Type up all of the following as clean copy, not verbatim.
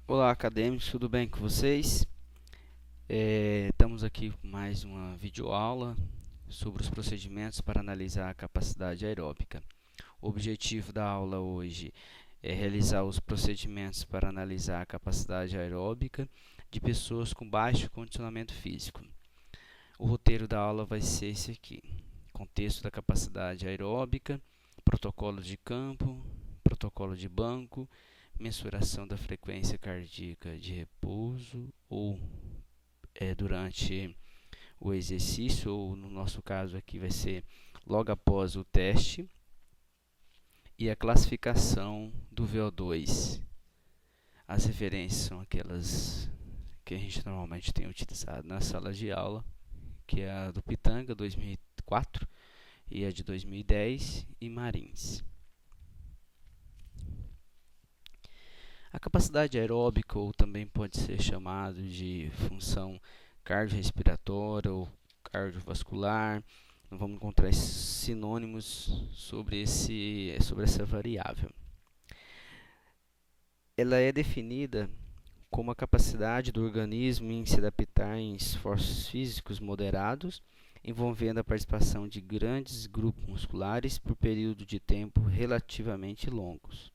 Olá, acadêmicos, tudo bem com vocês? Estamos aqui com mais uma videoaula sobre os procedimentos para analisar a capacidade aeróbica. O objetivo da aula hoje é realizar os procedimentos para analisar a capacidade aeróbica de pessoas com baixo condicionamento físico. O roteiro da aula vai ser esse aqui: contexto da capacidade aeróbica, protocolo de campo, protocolo de banco, mensuração da frequência cardíaca de repouso ou durante o exercício, ou no nosso caso aqui vai ser logo após o teste, e a classificação do VO2. As referências são aquelas que a gente normalmente tem utilizado na sala de aula, que é a do Pitanga 2004 e a de 2010 e Marins. A capacidade aeróbica, ou também pode ser chamado de função cardiorrespiratória ou cardiovascular, vamos encontrar sinônimos sobre essa variável. Ela é definida como a capacidade do organismo em se adaptar em esforços físicos moderados, envolvendo a participação de grandes grupos musculares por período de tempo relativamente longos.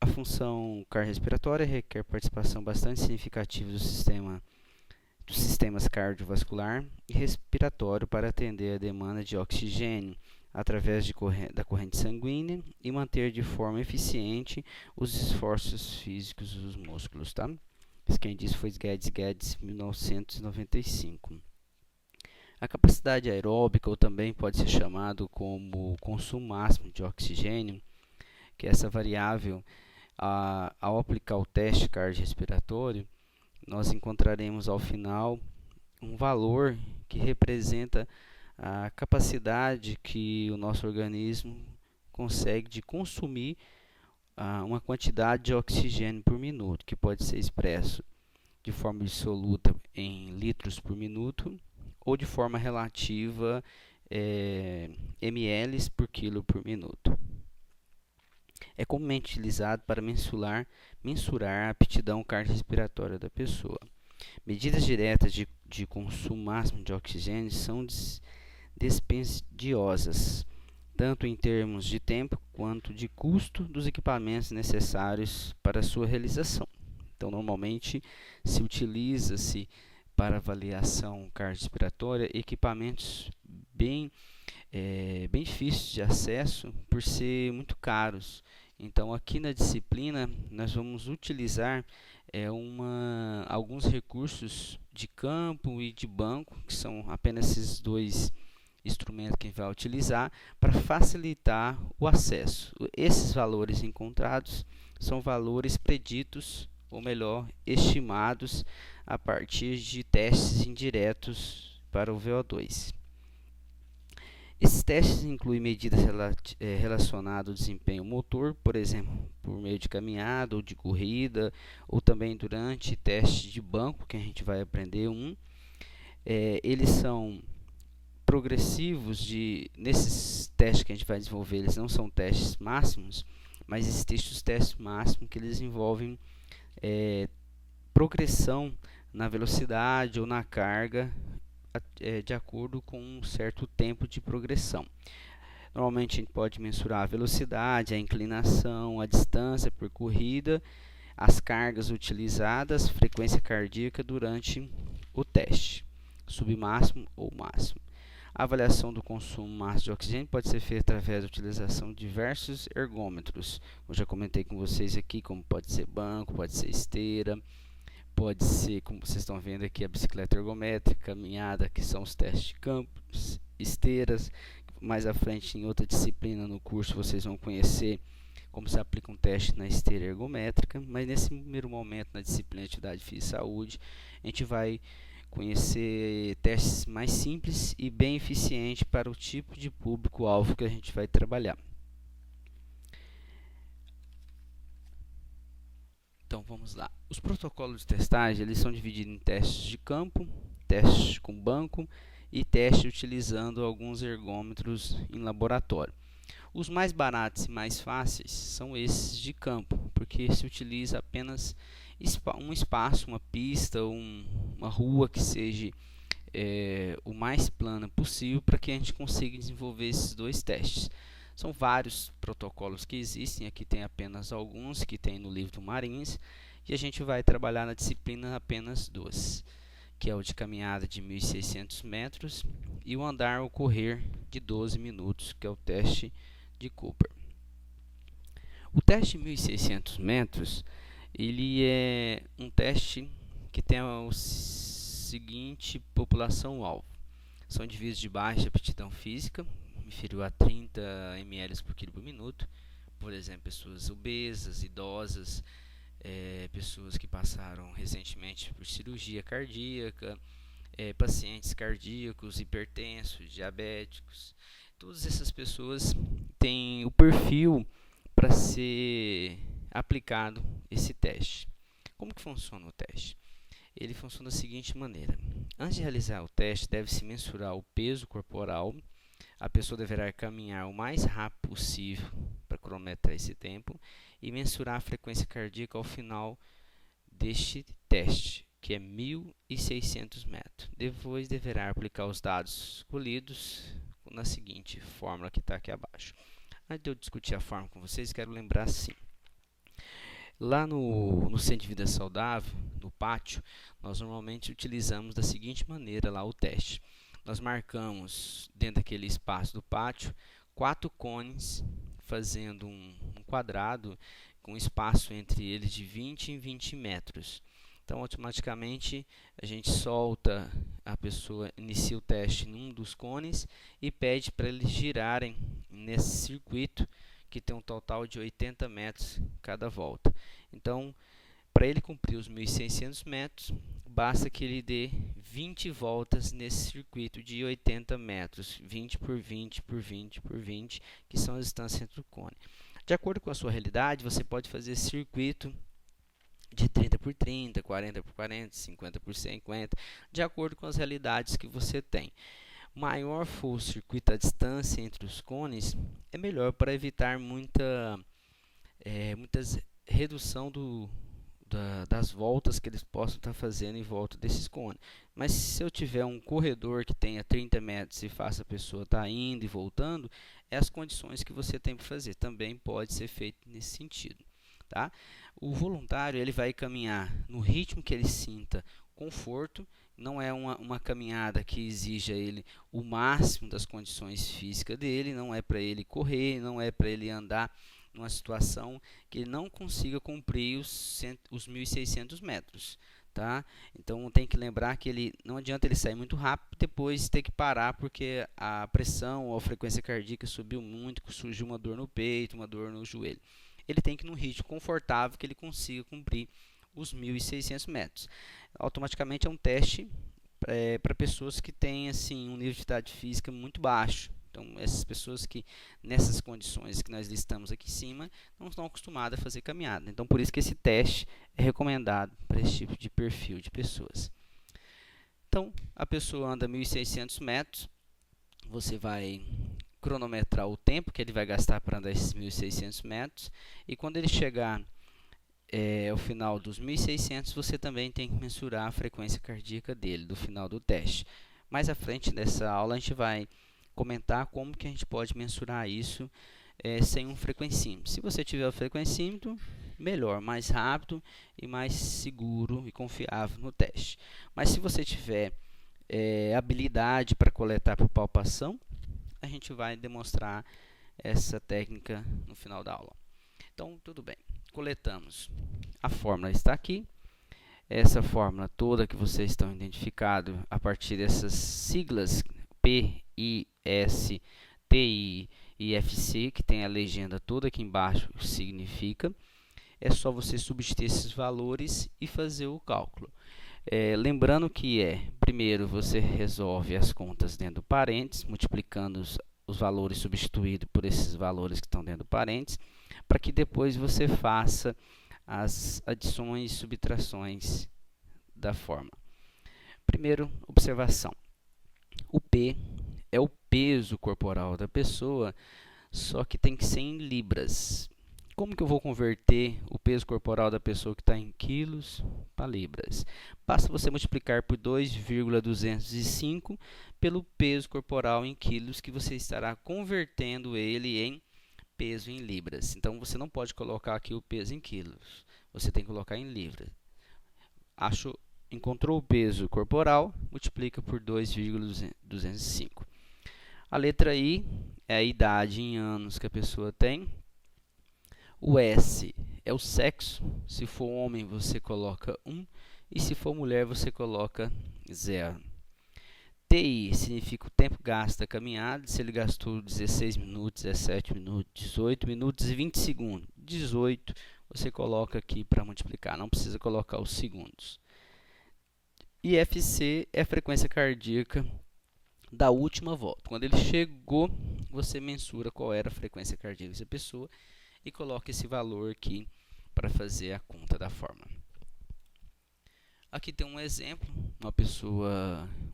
A função cardiorrespiratória requer participação bastante significativa dos sistemas cardiovascular e respiratório para atender a demanda de oxigênio através da corrente sanguínea e manter de forma eficiente os esforços físicos dos músculos. Tá? Quem disse foi Guedes, 1995. A capacidade aeróbica, ou também pode ser chamado como consumo máximo de oxigênio, que é essa variável, ao aplicar o teste cardiorrespiratório, nós encontraremos ao final um valor que representa a capacidade que o nosso organismo consegue de consumir uma quantidade de oxigênio por minuto, que pode ser expresso de forma absoluta em litros por minuto ou de forma relativa ml por quilo por minuto. É comumente utilizado para mensurar a aptidão cardiorrespiratória da pessoa. Medidas diretas de consumo máximo de oxigênio são dispendiosas, tanto em termos de tempo quanto de custo dos equipamentos necessários para sua realização. Então, normalmente, se utiliza-se para avaliação cardiorrespiratória equipamentos bem difíceis de acesso por ser muito caros. Então, aqui na disciplina, nós vamos utilizar alguns recursos de campo e de banco, que são apenas esses dois instrumentos que a gente vai utilizar para facilitar o acesso. Esses valores encontrados são valores preditos, ou melhor, estimados a partir de testes indiretos para o VO2. Esses testes incluem medidas relacionadas ao desempenho motor, por exemplo, por meio de caminhada ou de corrida, ou também durante teste de banco, que a gente vai aprender eles são progressivos, nesses testes que a gente vai desenvolver, eles não são testes máximos, mas existem os testes máximos que eles envolvem progressão na velocidade ou na carga de acordo com um certo tempo de progressão. Normalmente a gente pode mensurar a velocidade, a inclinação, a distância percorrida, as cargas utilizadas, frequência cardíaca durante o teste, submáximo ou máximo. A avaliação do consumo máximo de oxigênio pode ser feita através da utilização de diversos ergômetros. Eu já comentei com vocês aqui, como pode ser banco, pode ser esteira, pode ser, como vocês estão vendo aqui, a bicicleta ergométrica, caminhada, que são os testes de campo, esteiras. Mais à frente, em outra disciplina no curso, vocês vão conhecer como se aplica um teste na esteira ergométrica. Mas nesse primeiro momento, na disciplina de Atividade Física e Saúde, a gente vai conhecer testes mais simples e bem eficientes para o tipo de público-alvo que a gente vai trabalhar. Então vamos lá. Os protocolos de testagem eles são divididos em testes de campo, testes com banco e testes utilizando alguns ergômetros em laboratório. Os mais baratos e mais fáceis são esses de campo, porque se utiliza apenas um espaço, uma pista, uma rua que seja o mais plana possível para que a gente consiga desenvolver esses dois testes. São vários protocolos que existem, aqui tem apenas alguns que tem no livro do Marins, e a gente vai trabalhar na disciplina apenas duas, que é o de caminhada de 1.600 metros e o andar ou correr de 12 minutos, que é o teste de Cooper. O teste de 1.600 metros, ele é um teste que tem a seguinte população-alvo. São indivíduos de baixa aptidão física, inferior a 30 ml por quilo por minuto, por exemplo, pessoas obesas, idosas, pessoas que passaram recentemente por cirurgia cardíaca, pacientes cardíacos, hipertensos, diabéticos. Todas essas pessoas têm o perfil para ser aplicado esse teste. Como que funciona o teste? Ele funciona da seguinte maneira: antes de realizar o teste, deve-se mensurar o peso corporal. A pessoa deverá caminhar o mais rápido possível para cronometrar esse tempo e mensurar a frequência cardíaca ao final deste teste, que é 1.600 metros. Depois deverá aplicar os dados colhidos na seguinte fórmula que está aqui abaixo. Antes de eu discutir a fórmula com vocês, quero lembrar assim. Lá no Centro de Vida Saudável, no pátio, nós normalmente utilizamos da seguinte maneira lá o teste. Nós marcamos dentro daquele espaço do pátio 4 cones, fazendo um quadrado com espaço entre eles de 20 em 20 metros. Então, automaticamente, a gente solta, a pessoa inicia o teste num dos cones e pede para eles girarem nesse circuito que tem um total de 80 metros cada volta. Então, para ele cumprir os 1.600 metros, basta que ele dê 20 voltas nesse circuito de 80 metros, 20 por 20 por 20 por 20, que são as distâncias entre o cone. De acordo com a sua realidade, você pode fazer esse circuito de 30 por 30, 40 por 40, 50 por 50, de acordo com as realidades que você tem. Maior for o circuito, a distância entre os cones, é melhor para evitar muitas redução das voltas que eles possam estar fazendo em volta desses cones. Mas se eu tiver um corredor que tenha 30 metros e faça a pessoa estar indo e voltando, é as condições que você tem para fazer. Também pode ser feito nesse sentido. Tá? O voluntário ele vai caminhar no ritmo que ele sinta conforto. Não é uma caminhada que exija ele o máximo das condições físicas dele, não é para ele correr, não é para ele andar numa situação que ele não consiga cumprir os 1.600 metros. Tá? Então tem que lembrar que não adianta ele sair muito rápido e depois ter que parar porque a pressão ou a frequência cardíaca subiu muito, surgiu uma dor no peito, uma dor no joelho. Ele tem que ir num ritmo confortável que ele consiga cumprir os 1.600 metros. Automaticamente é um teste para pessoas que têm assim, um nível de atividade física muito baixo. Então, essas pessoas que, nessas condições que nós listamos aqui em cima, não estão acostumadas a fazer caminhada. Então, por isso que esse teste é recomendado para esse tipo de perfil de pessoas. Então, a pessoa anda 1.600 metros, você vai cronometrar o tempo que ele vai gastar para andar esses 1.600 metros, e quando ele chegar ao final dos 1.600, você também tem que mensurar a frequência cardíaca dele, do final do teste. Mais à frente dessa aula, a gente vai comentar como que a gente pode mensurar isso sem um frequencímetro. Se você tiver o frequencímetro, melhor, mais rápido e mais seguro e confiável no teste. Mas se você tiver habilidade para coletar por palpação, a gente vai demonstrar essa técnica no final da aula. Então, tudo bem. Coletamos. A fórmula está aqui. Essa fórmula toda que vocês estão identificados a partir dessas siglas P, I, S, T, I e FC, que tem a legenda toda aqui embaixo, significa. É só você substituir esses valores e fazer o cálculo. Lembrando que primeiro você resolve as contas dentro do parênteses, multiplicando os valores substituídos por esses valores que estão dentro do parênteses, para que depois você faça as adições e subtrações da forma. Primeiro, observação. O P é o peso corporal da pessoa, só que tem que ser em libras. Como que eu vou converter o peso corporal da pessoa que está em quilos para libras? Basta você multiplicar por 2,205 pelo peso corporal em quilos, que você estará convertendo ele em peso em libras. Então, você não pode colocar aqui o peso em quilos, você tem que colocar em libras. Encontrou o peso corporal, multiplica por 2,205. A letra I é a idade em anos que a pessoa tem. O S é o sexo. Se for homem, você coloca 1. E se for mulher, você coloca 0. TI significa o tempo gasto da caminhada. Se ele gastou 16 minutos, 17 minutos, 18 minutos e 20 segundos. 18 você coloca aqui para multiplicar. Não precisa colocar os segundos. E FC é a frequência cardíaca da última volta. Quando ele chegou, você mensura qual era a frequência cardíaca dessa pessoa e coloca esse valor aqui para fazer a conta da forma. Aqui tem um exemplo,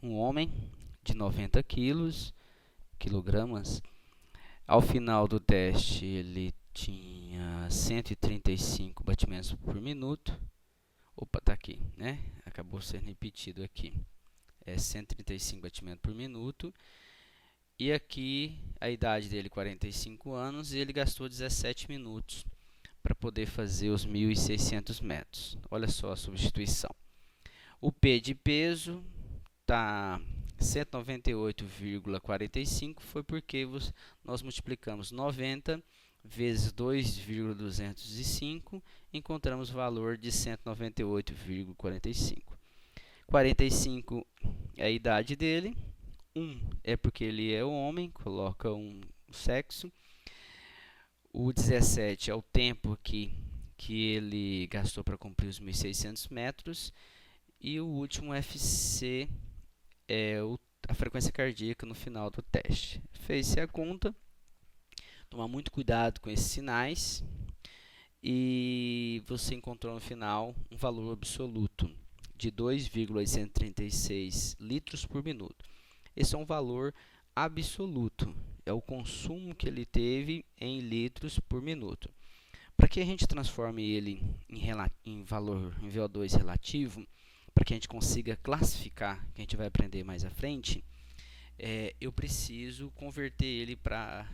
um homem de 90 quilogramas. Ao final do teste, ele tinha 135 batimentos por minuto. Opa, tá aqui, né? Acabou sendo repetido aqui. É 135 batimentos por minuto. E aqui a idade dele 45 anos e ele gastou 17 minutos para poder fazer os 1.600 metros. Olha só a substituição. O P de peso está 198,45, foi porque nós multiplicamos 90 vezes 2,205, encontramos o valor de 198,45. 45 é a idade dele. 1 é porque ele é homem, coloca um sexo. O 17 é o tempo que ele gastou para cumprir os 1.600 metros. E o último FC é a frequência cardíaca no final do teste. Fez-se a conta. Tomar muito cuidado com esses sinais. E você encontrou no final um valor absoluto de 2,836 litros por minuto. Esse é um valor absoluto, é o consumo que ele teve em litros por minuto. Para que a gente transforme ele em valor em VO2 relativo, para que a gente consiga classificar, que a gente vai aprender mais à frente, eu preciso converter ele para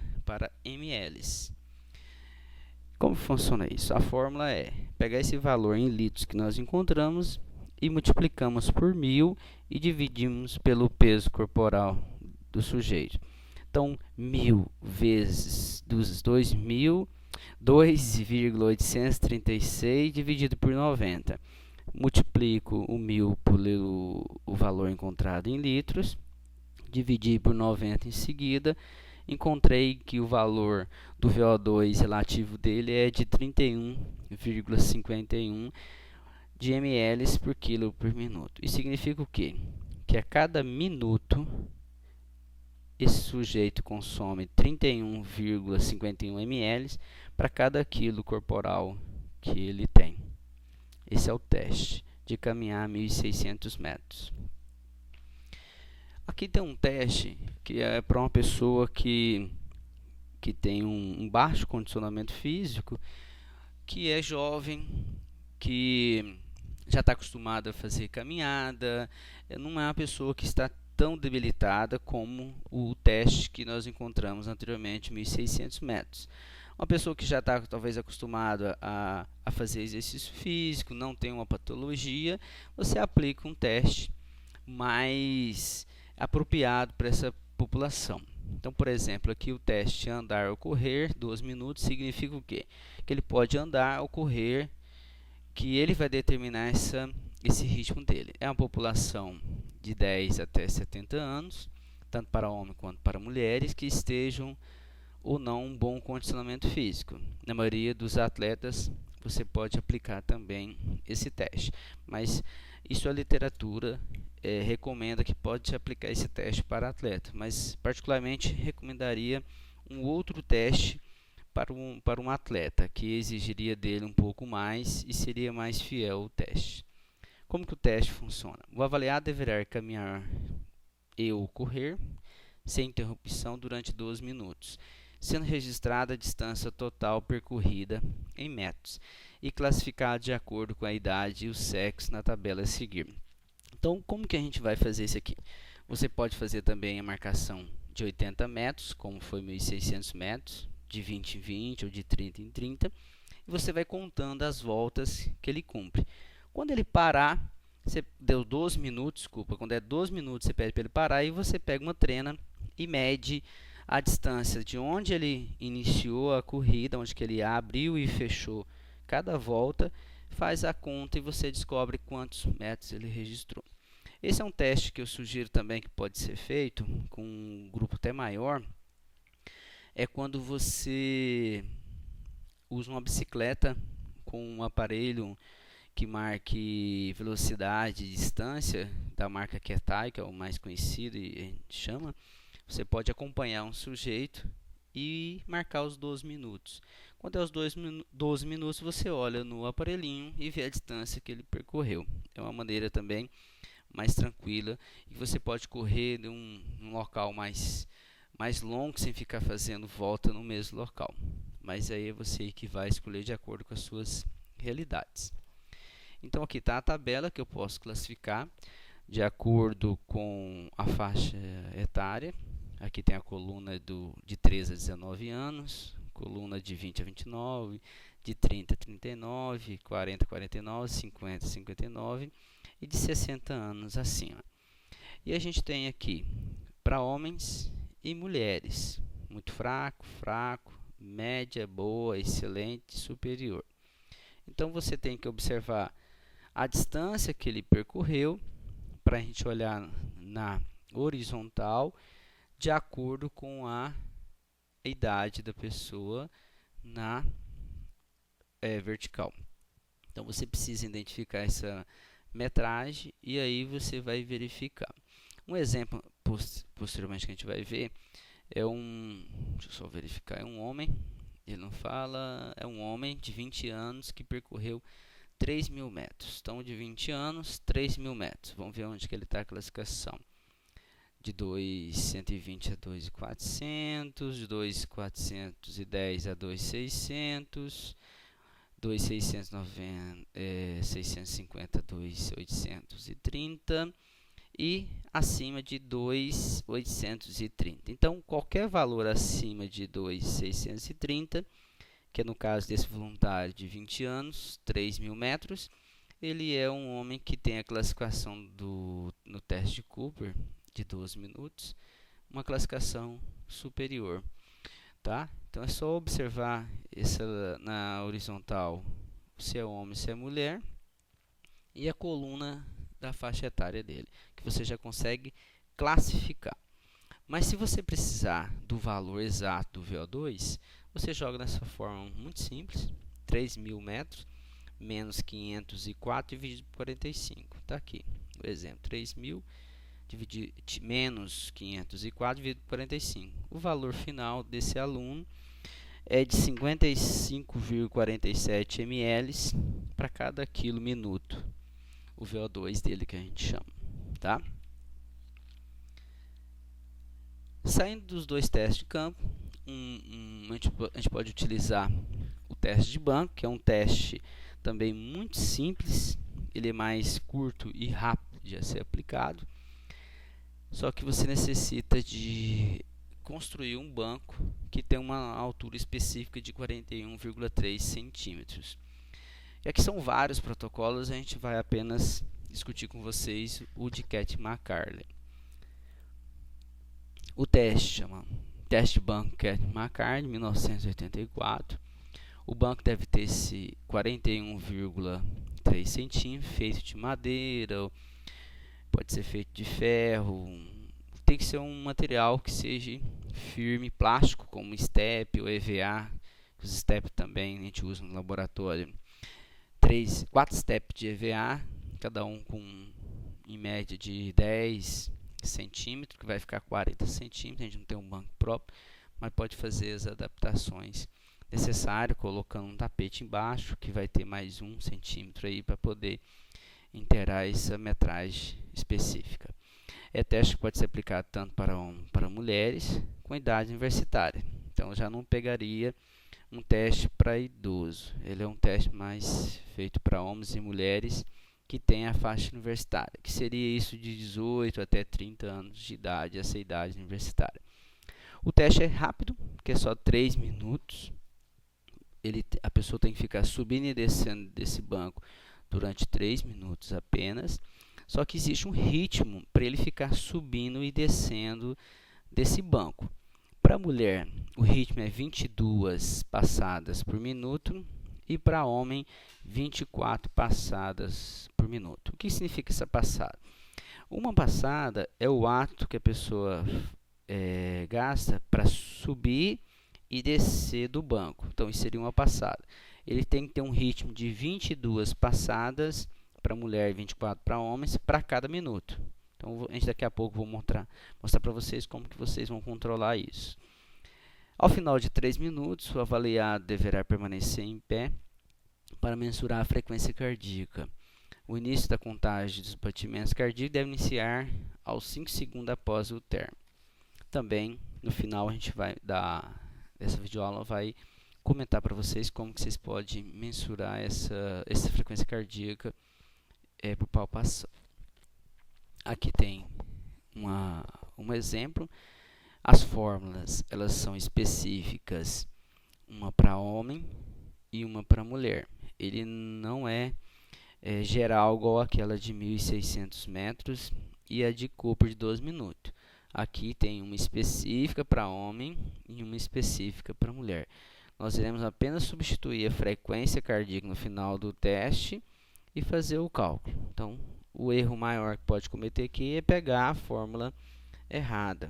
ml. Como funciona isso? A fórmula é pegar esse valor em litros que nós encontramos e multiplicamos por 1.000 e dividimos pelo peso corporal do sujeito. Então, 1.000 vezes 2.000, 2,836 dividido por 90. Multiplico o 1.000 pelo valor encontrado em litros, dividi por 90 em seguida, encontrei que o valor do VO2 relativo dele é de 31,51 de ml por quilo por minuto. Isso significa o quê? Que a cada minuto esse sujeito consome 31,51 ml para cada quilo corporal que ele tem. Esse é o teste de caminhar 1.600 metros. Aqui tem um teste que é para uma pessoa que tem um baixo condicionamento físico, que é jovem, que já está acostumada a fazer caminhada, não é uma pessoa que está tão debilitada como o teste que nós encontramos anteriormente, 1.600 metros. Uma pessoa que já está talvez acostumada a fazer exercício físico, não tem uma patologia, você aplica um teste mais apropriado para essa população. Então, por exemplo, aqui o teste andar ou correr, 2 minutos, significa o quê? Que ele pode andar ou correr, que ele vai determinar esse ritmo dele. É uma população de 10 até 70 anos, tanto para homens quanto para mulheres, que estejam ou não um bom condicionamento físico. Na maioria dos atletas, você pode aplicar também esse teste, mas isso a literatura recomenda que pode aplicar esse teste para atleta, mas particularmente recomendaria um outro teste para um atleta, que exigiria dele um pouco mais e seria mais fiel ao teste. Como que o teste funciona? O avaliado deverá caminhar ou correr sem interrupção durante 12 minutos. sendo registrada a distância total percorrida em metros e classificado de acordo com a idade e o sexo na tabela a seguir. Então, como que a gente vai fazer isso aqui? Você pode fazer também a marcação de 80 metros, como foi 1.600 metros, de 20 em 20 ou de 30 em 30, e você vai contando as voltas que ele cumpre. Quando ele parar, você deu 12 minutos, desculpa, quando é 12 minutos você pede para ele parar e você pega uma trena e mede a distância de onde ele iniciou a corrida, onde que ele abriu e fechou cada volta, faz a conta e você descobre quantos metros ele registrou. Esse é um teste que eu sugiro também que pode ser feito com um grupo até maior, é quando você usa uma bicicleta com um aparelho que marque velocidade e distância, da marca Ketai, que é o mais conhecido e a gente chama. Você pode acompanhar um sujeito e marcar os 12 minutos. Quando é os 12 minutos, você olha no aparelhinho e vê a distância que ele percorreu. É uma maneira também mais tranquila e você pode correr em um local mais longo sem ficar fazendo volta no mesmo local. Mas aí é você que vai escolher de acordo com as suas realidades. Então aqui está a tabela que eu posso classificar de acordo com a faixa etária. Aqui tem a coluna de 13 a 19 anos, coluna de 20 a 29, de 30 a 39, 40 a 49, 50 a 59 e de 60 anos acima. E a gente tem aqui para homens e mulheres, muito fraco, fraco, média, boa, excelente, superior. Então você tem que observar a distância que ele percorreu para a gente olhar na horizontal de acordo com a idade da pessoa na vertical. Então você precisa identificar essa metragem e aí você vai verificar. Um exemplo posteriormente que a gente vai ver é deixa eu só verificar, é um homem, ele não fala, é um homem de 20 anos que percorreu 3.000 metros. Então, de 20 anos, 3.000 metros. Vamos ver onde que ele está a classificação. De 2.120 a 2.400, de 2.410 a 2.600, 650 a 2.830 e acima de 2.830. Então, qualquer valor acima de 2.630, que é no caso desse voluntário de 20 anos, 3.000 metros, ele é um homem que tem a classificação no teste de Cooper de 12 minutos, uma classificação superior, tá? Então é só observar na horizontal se é homem, se é mulher e a coluna da faixa etária dele, que você já consegue classificar. Mas se você precisar do valor exato do VO2, você joga dessa forma muito simples, 3.000 metros menos 504 dividido por 45. Está aqui o exemplo, 3.000 menos 504 dividido por 45. O valor final desse aluno é de 55,47 ml para cada quilo minuto. O VO2 dele que a gente chama, tá? Saindo dos dois testes de campo, a gente pode utilizar o teste de banco, que é um teste também muito simples, ele é mais curto e rápido de ser aplicado, só que você necessita de construir um banco que tem uma altura específica de 41,3 centímetros. E aqui são vários protocolos, a gente vai apenas discutir com vocês o de Kettmann-McCarley. O teste chama Teste de Banco Kettmann-McCarley, 1984. O banco deve ter esse 41,3 centímetros, feito de madeira, pode ser feito de ferro, tem que ser um material que seja firme, plástico, como STEP ou EVA. Os STEP também a gente usa no laboratório. 4 STEP de EVA, cada um com em média de 10 centímetros, que vai ficar 40 centímetros. A gente não tem um banco próprio, mas pode fazer as adaptações necessárias, colocando um tapete embaixo, que vai ter mais 1 centímetro aí para poder inteirar essa metragem específica. É teste que pode ser aplicado tanto para mulheres com idade universitária. Então já não pegaria um teste para idoso. Ele é um teste mais feito para homens e mulheres que têm a faixa universitária, que seria isso de 18 até 30 anos de idade, essa idade universitária. O teste é rápido, que é só 3 minutos. A pessoa tem que ficar subindo e descendo desse banco durante 3 minutos apenas. Só que existe um ritmo para ele ficar subindo e descendo desse banco. Para a mulher, o ritmo é 22 passadas por minuto e para homem, 24 passadas por minuto. O que significa essa passada? Uma passada é o ato que a pessoa gasta para subir e descer do banco. Então, isso seria uma passada. Ele tem que ter um ritmo de 22 passadas para mulher e 24 para homens para cada minuto. Então, daqui a pouco vou mostrar para vocês como que vocês vão controlar isso. Ao final de 3 minutos, o avaliado deverá permanecer em pé para mensurar a frequência cardíaca. O início da contagem dos batimentos cardíacos deve iniciar aos 5 segundos após o término. Também, no final, a gente vai essa videoaula vai comentar para vocês como que vocês podem mensurar essa frequência cardíaca por palpação. Aqui tem um exemplo. As fórmulas, elas são específicas, uma para homem e uma para mulher. Ele não é geral igual aquela de 1.600 metros e a de Cooper de 12 minutos. Aqui tem uma específica para homem e uma específica para mulher. Nós iremos apenas substituir a frequência cardíaca no final do teste e fazer o cálculo. Então, o erro maior que pode cometer aqui é pegar a fórmula errada.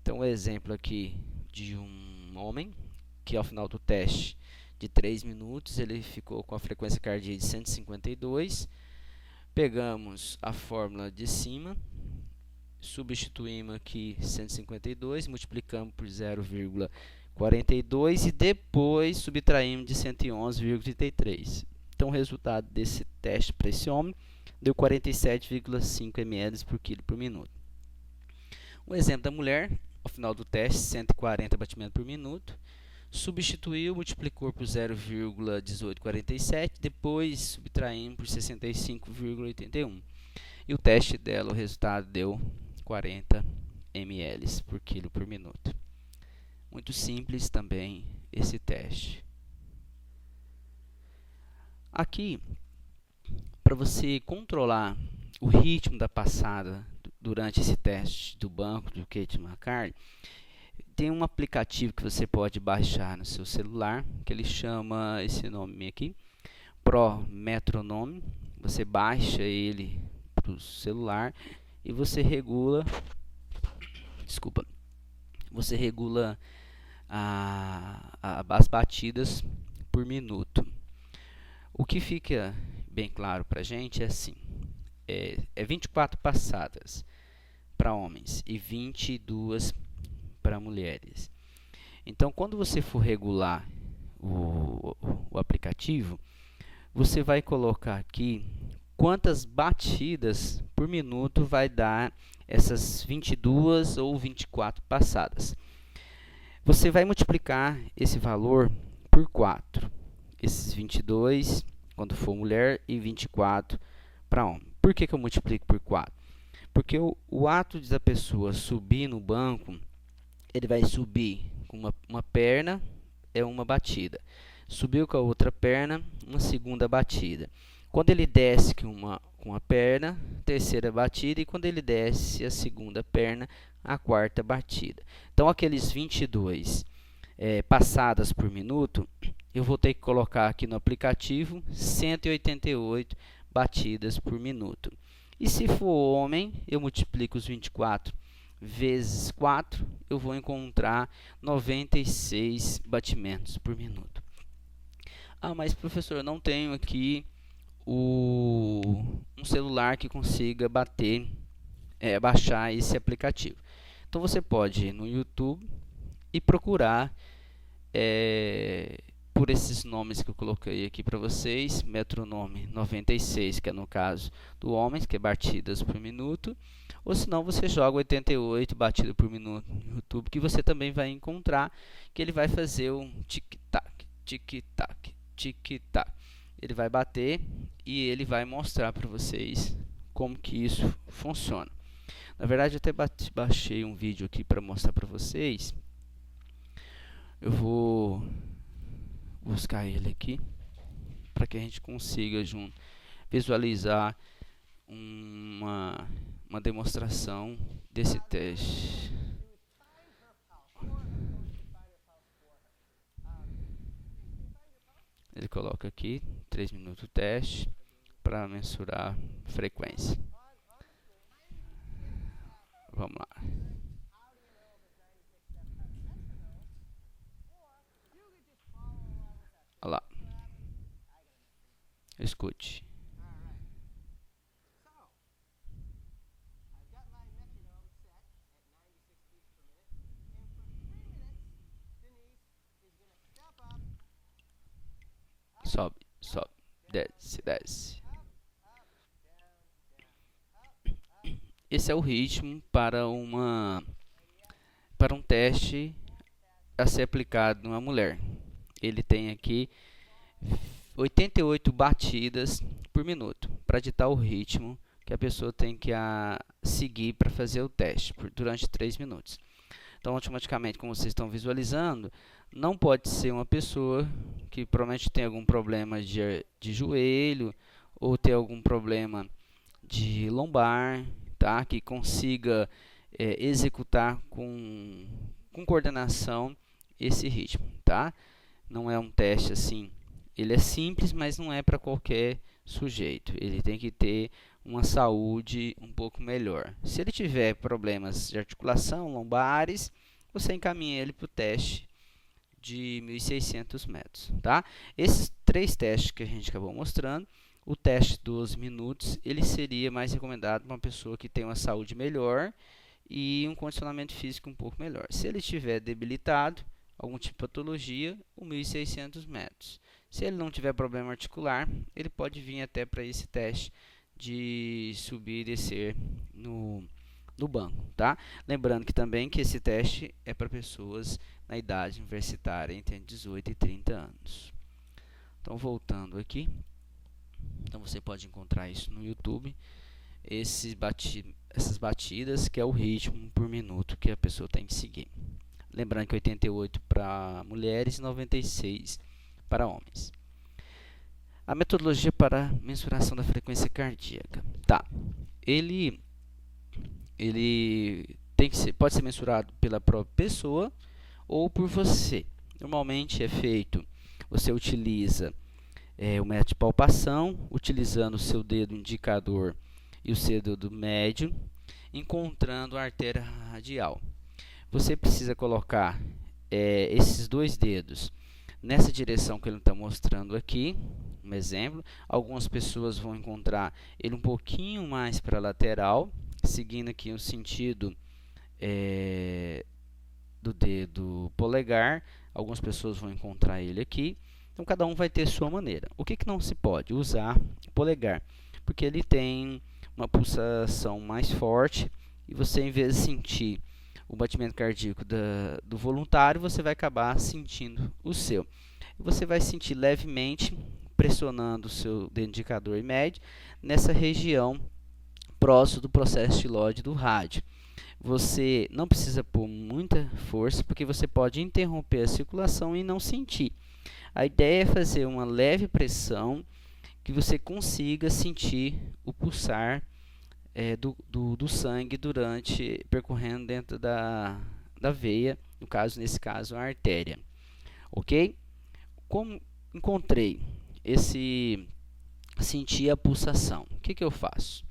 Então, o exemplo aqui de um homem que ao final do teste de 3 minutos ele ficou com a frequência cardíaca de 152. Pegamos a fórmula de cima, substituímos aqui 152, multiplicamos por 0,42 e depois subtraímos de 111,33. Então, o resultado desse teste para esse homem deu 47,5 ml por quilo por minuto. Um exemplo da mulher, ao final do teste, 140 batimentos por minuto, substituiu, multiplicou por 0,1847, depois subtraímos por 65,81. E o teste dela, o resultado deu 40 ml por quilo por minuto. Muito simples também esse teste. Aqui, para você controlar o ritmo da passada durante esse teste do banco do Kate McCarthy, tem um aplicativo que você pode baixar no seu celular, que ele chama esse nome aqui, Pro Metronome. Você baixa ele para o celular e você regula, as batidas por minuto. O que fica bem claro para a gente é assim, é 24 passadas para homens e 22 para mulheres. Então, quando você for regular o aplicativo, você vai colocar aqui quantas batidas por minuto vai dar essas 22 ou 24 passadas. Você vai multiplicar esse valor por 4. Esses 22 quando for mulher e 24 para homem. Por que eu multiplico por 4? Porque o ato da pessoa subir no banco, ele vai subir com uma perna, é uma batida. Subiu com a outra perna, uma segunda batida. Quando ele desce com a perna, terceira batida. E quando ele desce a segunda perna, a quarta batida. Então, aqueles 22 passadas por minuto, eu vou ter que colocar aqui no aplicativo 188 batidas por minuto. E se for homem, eu multiplico os 24 vezes 4, eu vou encontrar 96 batimentos por minuto. Ah, mas professor, eu não tenho aqui um celular que consiga baixar esse aplicativo. Então você pode ir no YouTube e procurar por esses nomes que eu coloquei aqui para vocês, metronome 96, que é no caso do homem, que é batidas por minuto, ou senão você joga 88 batidas por minuto no YouTube, que você também vai encontrar, que ele vai fazer um tic-tac, tic-tac, tic-tac. Ele vai bater e ele vai mostrar para vocês como que isso funciona. Na verdade, eu até baixei um vídeo aqui para mostrar para vocês. Eu vou buscar ele aqui para que a gente consiga visualizar uma demonstração desse teste. Ele coloca aqui 3 minutos teste para mensurar frequência. Vamos lá. Olha lá. Escute. Sobe, sobe, desce, desce. Esse é o ritmo para um teste a ser aplicado numa mulher. Ele tem aqui 88 batidas por minuto para ditar o ritmo que a pessoa tem que seguir para fazer o teste durante 3 minutos. Então, automaticamente, como vocês estão visualizando, não pode ser uma pessoa que provavelmente tem algum problema de joelho ou tem algum problema de lombar, tá? Que consiga executar com coordenação esse ritmo, tá? Não é um teste assim, ele é simples, mas não é para qualquer sujeito. Ele tem que ter uma saúde um pouco melhor. Se ele tiver problemas de articulação, lombares, você encaminha ele para o teste de 1.600 metros, tá? Esses 3 testes que a gente acabou mostrando, o teste de 12 minutos, ele seria mais recomendado para uma pessoa que tem uma saúde melhor e um condicionamento físico um pouco melhor. Se ele estiver debilitado, algum tipo de patologia, o 1.600 metros. Se ele não tiver problema articular, ele pode vir até para esse teste de subir e descer no banco, tá? Lembrando que também que esse teste é para pessoas na idade universitária entre 18 e 30 anos. Então, voltando aqui, então você pode encontrar isso no YouTube, essas batidas, que é o ritmo por minuto que a pessoa tem que seguir. Lembrando que 88 para mulheres e 96 para homens. A metodologia para mensuração da frequência cardíaca. Tá. Ele pode ser mensurado pela própria pessoa ou por você. Normalmente é feito, você utiliza o método de palpação, utilizando o seu dedo indicador e o seu dedo médio, encontrando a artéria radial. Você precisa colocar esses 2 dedos nessa direção que ele está mostrando aqui, um exemplo. Algumas pessoas vão encontrar ele um pouquinho mais para a lateral, seguindo aqui o sentido do dedo polegar. Algumas pessoas vão encontrar ele aqui. Então, cada um vai ter sua maneira. O que não se pode? Usar o polegar, porque ele tem uma pulsação mais forte e você, em vez de sentir o batimento cardíaco do voluntário, você vai acabar sentindo o seu. Você vai sentir levemente pressionando o seu dedo indicador e médio nessa região próximo do processo estiloide do rádio. Você não precisa pôr muita força, porque você pode interromper a circulação e não sentir. A ideia é fazer uma leve pressão que você consiga sentir o pulsar do sangue percorrendo dentro da veia, nesse caso a artéria, ok? Como encontrei sentir a pulsação, o que eu faço?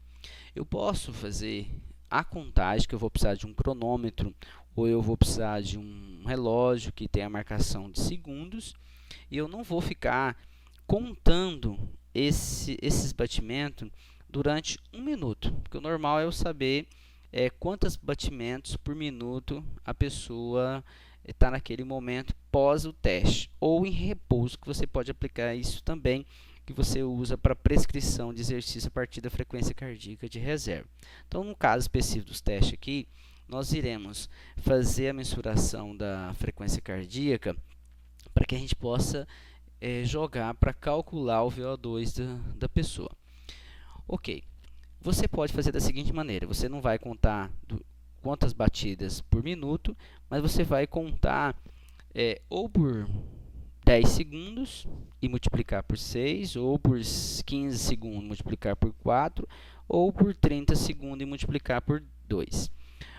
Eu posso fazer a contagem, que eu vou precisar de um cronômetro ou eu vou precisar de um relógio que tem a marcação de segundos, e eu não vou ficar contando esses batimentos durante 1 minuto, porque o normal é eu saber quantos batimentos por minuto a pessoa está naquele momento pós o teste, ou em repouso, que você pode aplicar isso também, que você usa para prescrição de exercício a partir da frequência cardíaca de reserva. Então, no caso específico dos testes aqui, nós iremos fazer a mensuração da frequência cardíaca para que a gente possa jogar para calcular o VO2 da pessoa. Ok, você pode fazer da seguinte maneira, você não vai contar quantas batidas por minuto, mas você vai contar ou por 10 segundos e multiplicar por 6, ou por 15 segundos e multiplicar por 4, ou por 30 segundos e multiplicar por 2.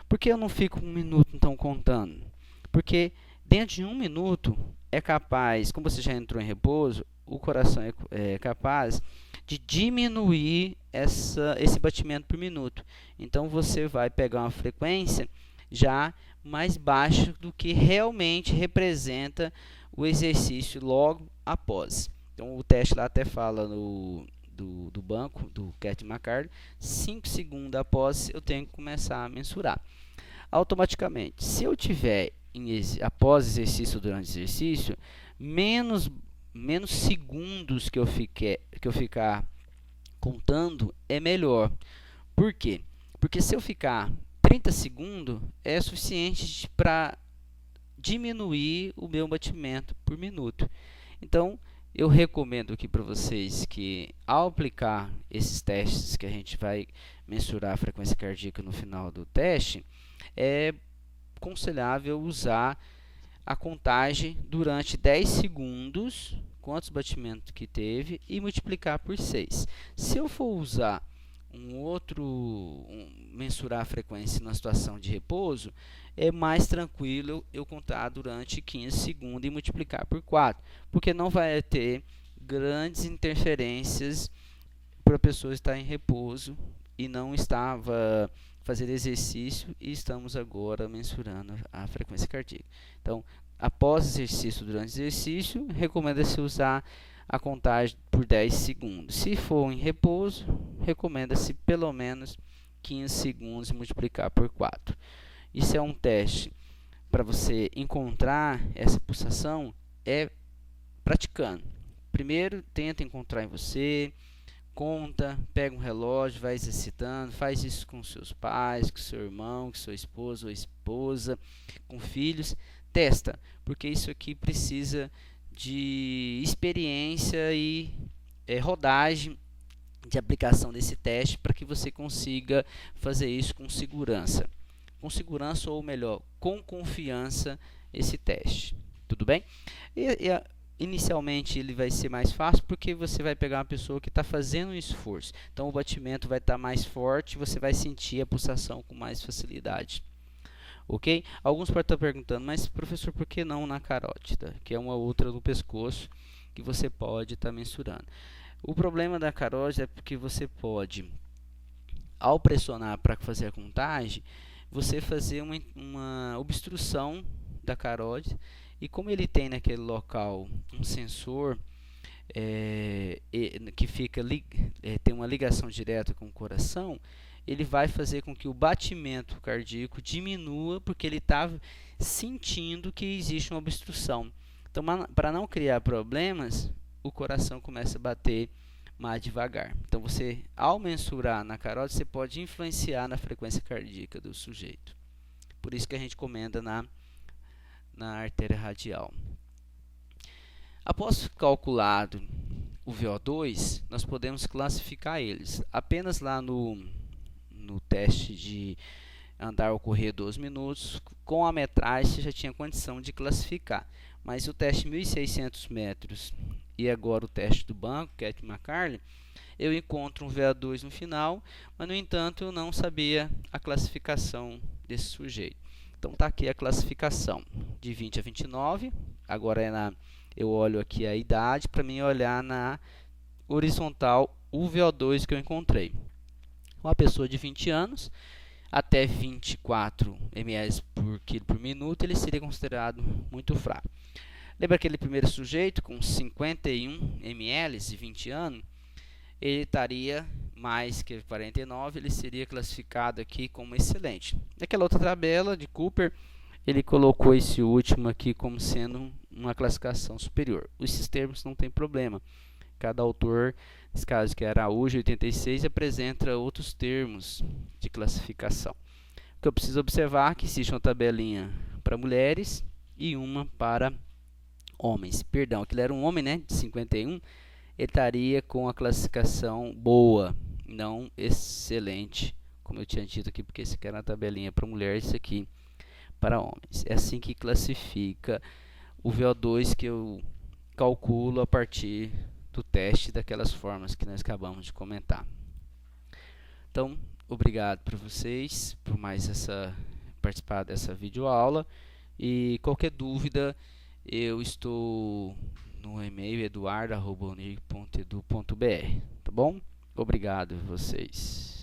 Por que eu não fico um minuto então contando? Porque dentro de um minuto é capaz, como você já entrou em repouso, o coração é capaz de diminuir esse batimento por minuto. Então você vai pegar uma frequência já mais baixa do que realmente representa o exercício logo após. Então o teste lá até fala do banco, do Kettmann-McCarthy, 5 segundos após eu tenho que começar a mensurar. Automaticamente, se eu tiver após exercício, durante exercício, menos segundos que eu ficar contando é melhor. Por quê? Porque se eu ficar 30 segundos é suficiente para diminuir o meu batimento por minuto. Então, eu recomendo aqui para vocês que ao aplicar esses testes que a gente vai mensurar a frequência cardíaca no final do teste, é aconselhável usar a contagem durante 10 segundos, quantos batimentos que teve, e multiplicar por 6. Se eu for usar mensurar a frequência na situação de repouso, é mais tranquilo eu contar durante 15 segundos e multiplicar por 4, porque não vai ter grandes interferências para a pessoa estar em repouso e não estava fazendo exercício e estamos agora mensurando a frequência cardíaca. Então, após exercício, durante exercício, recomenda-se usar a contagem por 10 segundos. Se for em repouso, recomenda-se pelo menos 15 segundos e multiplicar por 4. Isso é um teste para você encontrar essa pulsação, praticando. Primeiro, tenta encontrar em você, conta, pega um relógio, vai exercitando, faz isso com seus pais, com seu irmão, com sua esposa ou esposa, com filhos, testa, porque isso aqui precisa de experiência e rodagem de aplicação desse teste para que você consiga fazer isso com segurança. Com segurança, ou melhor, com confiança, esse teste. Tudo bem? Inicialmente ele vai ser mais fácil porque você vai pegar uma pessoa que está fazendo um esforço. Então o batimento vai estar mais forte e você vai sentir a pulsação com mais facilidade. Ok? Alguns podem estar perguntando, mas professor, por que não na carótida? Que é uma outra do pescoço que você pode estar mensurando. O problema da carótida é porque você pode, ao pressionar para fazer a contagem, você fazer uma obstrução da carótida, e como ele tem naquele local um sensor que tem uma ligação direta com o coração, ele vai fazer com que o batimento cardíaco diminua, porque ele está sentindo que existe uma obstrução. Então, para não criar problemas, o coração começa a bater mais devagar. Então, você, ao mensurar na carótida, você pode influenciar na frequência cardíaca do sujeito. Por isso que a gente recomenda na artéria radial. Após calculado o VO2, nós podemos classificar eles. Apenas lá no teste de andar ou correr 12 minutos, com a metragem você já tinha condição de classificar. Mas o teste 1.600 metros e agora o teste do banco, Kettmann-McCarthy, eu encontro um VO2 no final, mas no entanto eu não sabia a classificação desse sujeito. Então está aqui a classificação de 20 a 29, agora eu olho aqui a idade para mim olhar na horizontal o VO2 que eu encontrei. Uma pessoa de 20 anos até 24 ml por quilo por minuto, ele seria considerado muito fraco. Lembra aquele primeiro sujeito com 51 ml e 20 anos? Ele estaria mais que 49, ele seria classificado aqui como excelente. Naquela outra tabela de Cooper, ele colocou esse último aqui como sendo uma classificação superior. Esses termos não tem problema. Cada autor, nesse caso que é Araújo, 86, apresenta outros termos de classificação. O que eu preciso observar é que existe uma tabelinha para mulheres e uma para homens. Perdão, aquele era um homem, né, de 51, ele estaria com a classificação boa, não excelente, como eu tinha dito aqui, porque esse aqui era a tabelinha para mulher, isso aqui para homens. É assim que classifica o VO2 que eu calculo a partir do teste daquelas formas que nós acabamos de comentar. Então, obrigado para vocês por mais participar dessa videoaula, e qualquer dúvida eu estou no e-mail eduardo@unir.edu.br, tá bom? Obrigado a vocês.